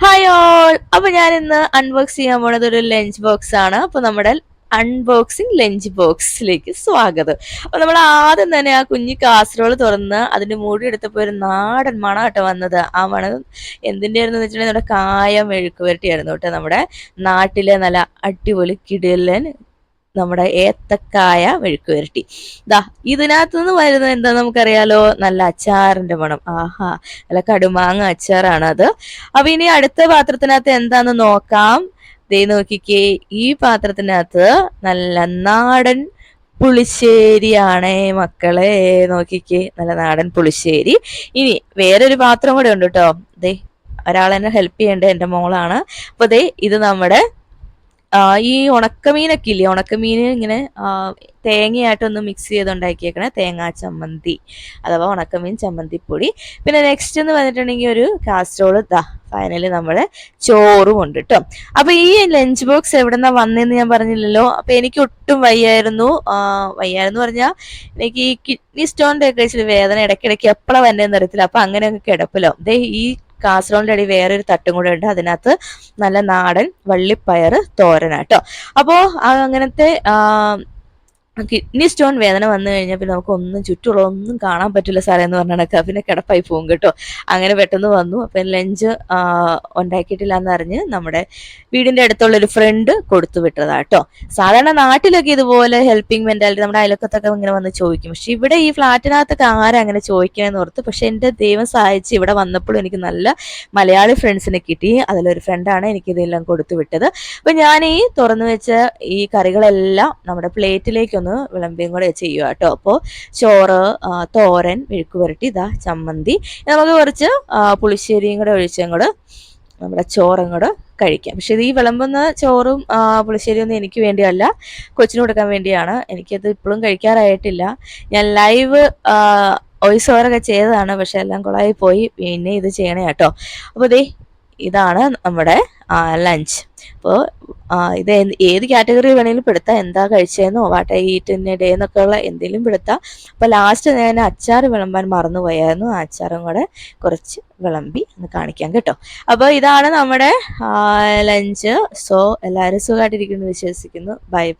Hi all. അപ്പൊ ഞാൻ ഇന്ന് അൺബോക്സ് ചെയ്യാൻ പോണത് ഒരു ലഞ്ച് ബോക്സ് ആണ്. അപ്പൊ നമ്മുടെ അൺബോക്സിംഗ് ലഞ്ച് ബോക്സിലേക്ക് സ്വാഗതം. അപ്പൊ നമ്മൾ ആദ്യം തന്നെ ആ കുഞ്ഞി കാസറോള് തുറന്ന് അതിന്റെ മൂടി എടുത്തപ്പോ ഒരു നാടൻ മണം കേട്ടോ വന്നത്. ആ മണം എന്തിന്റെ ആയിരുന്നു വെച്ചിട്ടുണ്ടെങ്കിൽ നമ്മുടെ കായം മെഴുക്ക് വരട്ടിയായിരുന്നു കേട്ടോ. നമ്മുടെ നാട്ടിലെ നല്ല അടിപൊളി കിടിലൻ നമ്മുടെ ഏത്തക്കായ മെഴുക്ക് വരട്ടി. ദാ ഇതിനകത്തുനിന്ന് വരുന്നത് എന്താ നമുക്കറിയാലോ, നല്ല അച്ചാറിന്റെ മണം. ആഹാ, നല്ല കടുമാങ്ങ അച്ചാറാണ് അത്. അപ്പൊ ഇനി അടുത്ത പാത്രത്തിനകത്ത് എന്താന്ന് നോക്കാം. ദേ നോക്കിക്കേ, ഈ പാത്രത്തിനകത്ത് നല്ല നാടൻ പുളിശ്ശേരിയാണേ മക്കളെ. നോക്കിക്കേ, നല്ല നാടൻ പുളിശ്ശേരി. ഇനി വേറൊരു പാത്രം കൂടെ ഉണ്ട് കേട്ടോ. ദേ ഒരാൾ എന്നെ ഹെൽപ്പ് ചെയ്യേണ്ടത് എന്റെ മോളാണ്. അപ്പൊ ദേ ഇത് നമ്മുടെ ഈ ഉണക്കമീനൊക്കെ ഇല്ലേ, ഉണക്കമീൻ ഇങ്ങനെ തേങ്ങയായിട്ടൊന്ന് മിക്സ് ചെയ്തുണ്ടാക്കിയേക്കണ തേങ്ങാ ചമ്മന്തി അഥവാ ഉണക്കമീൻ ചമ്മന്തിപ്പൊടി. പിന്നെ നെക്സ്റ്റ് എന്ന് പറഞ്ഞിട്ടുണ്ടെങ്കിൽ ഒരു കാസറോള്. ഫൈനലി നമ്മുടെ ചോറും ഉണ്ട് കേട്ടോ. അപ്പൊ ഈ ലഞ്ച് ബോക്സ് എവിടെന്നാ വന്നതെന്ന് ഞാൻ പറഞ്ഞില്ലല്ലോ. അപ്പൊ എനിക്ക് ഒട്ടും വയ്യായിരുന്നു പറഞ്ഞാൽ എനിക്ക് ഈ കിഡ്നി സ്റ്റോണിന്റെ ഒക്കെ ഇച്ചിരി വേദന ഇടയ്ക്കിടയ്ക്ക് എപ്പോഴാണ് വന്നതെന്ന് അറിയത്തില്ല. അപ്പൊ അങ്ങനെ അങ്ങ് കിടപ്പല്ലോ. ഈ കാസറോളിന്റെ അടി വേറൊരു തട്ടും കൂടെ ഉണ്ട്. അതിനകത്ത് നല്ല നാടൻ വള്ളിപ്പയർ തോരനാട്ടോ. അപ്പോ അങ്ങനത്തെ കിഡ്നി സ്റ്റോൺ വേദന വന്നു കഴിഞ്ഞാൽ പിന്നെ നമുക്ക് ഒന്നും ചുറ്റുമുള്ള ഒന്നും കാണാൻ പറ്റില്ല സാറേ എന്ന് പറഞ്ഞാൽ പിന്നെ കിടപ്പായി പോകും കേട്ടോ. അങ്ങനെ പെട്ടെന്ന് വന്നു. അപ്പം ലഞ്ച് ഉണ്ടാക്കിയിട്ടില്ല എന്നറിഞ്ഞ് നമ്മുടെ വീടിന്റെ അടുത്തുള്ള ഒരു ഫ്രണ്ട് കൊടുത്തു വിട്ടതാട്ടോ. സാധാരണ നാട്ടിലൊക്കെ ഇതുപോലെ ഹെൽപ്പിംഗ് മെന്റാലിറ്റി നമ്മുടെ അയലക്കത്തൊക്കെ ഇങ്ങനെ വന്ന് ചോദിക്കും. പക്ഷെ ഇവിടെ ഈ ഫ്ലാറ്റിനകത്തൊക്കെ ആരാ അങ്ങനെ ചോദിക്കണമെന്ന് ഓർത്ത്. പക്ഷെ എൻ്റെ ദൈവം സഹായിച്ച് ഇവിടെ വന്നപ്പോഴും എനിക്ക് നല്ല മലയാളി ഫ്രണ്ട്സിനെ കിട്ടി. അതിലൊരു ഫ്രണ്ടാണ് എനിക്ക് ഇതെല്ലാം കൊടുത്തു വിട്ടത്. അപ്പൊ ഞാൻ ഈ തുറന്നു വെച്ച ഈ കറികളെല്ലാം നമ്മുടെ പ്ലേറ്റിലേക്കൊന്ന് വിളമ്പിയും കൂടെ ചെയ്യുക കേട്ടോ. അപ്പോൾ ചോറ്, തോരൻ, മെഴുക്ക് പുരട്ടി, ചമ്മന്തി, നമുക്ക് കുറച്ച് പുളിശ്ശേരിയും കൂടെ ഒഴിച്ചും കൂടെ നമ്മുടെ ചോറും കൂടെ കഴിക്കാം. പക്ഷെ ഇത് ഈ വിളമ്പുന്ന ചോറും പുളിശ്ശേരിയും ഒന്നും എനിക്ക് വേണ്ടിയല്ല, കൊച്ചിന് കൊടുക്കാൻ വേണ്ടിയാണ്. എനിക്കത് ഇപ്പോഴും കഴിക്കാറായിട്ടില്ല. ഞാൻ ലൈവ് വോയിസ് ഓവറൊക്കെ ചെയ്തതാണ്, പക്ഷെ എല്ലാം കുളമായി പോയി. പിന്നെ ഇത് ചെയ്യണേ കേട്ടോ. അപ്പോൾ ഇതാണ് നമ്മുടെ ലഞ്ച്. അപ്പോൾ ഇത് ഏത് കാറ്റഗറി വേണമെങ്കിലും പെടുത്താം. എന്താ കഴിച്ചതെന്നോ what I eat in a day എന്നൊക്കെ ഉള്ള എന്തെങ്കിലും പെടുത്താം. അപ്പോൾ ലാസ്റ്റ് ഞാൻ അച്ചാർ വിളമ്പാൻ മറന്നുപോയായിരുന്നു. ആ അച്ചാറും കൂടെ കുറച്ച് വിളമ്പി ഒന്ന് കാണിക്കാം കേട്ടോ. അപ്പോൾ ഇതാണ് നമ്മുടെ ലഞ്ച്. സോ എല്ലാവരും സുഖമായിട്ടിരിക്കുന്നു വിശ്വസിക്കുന്നു. Bye bye.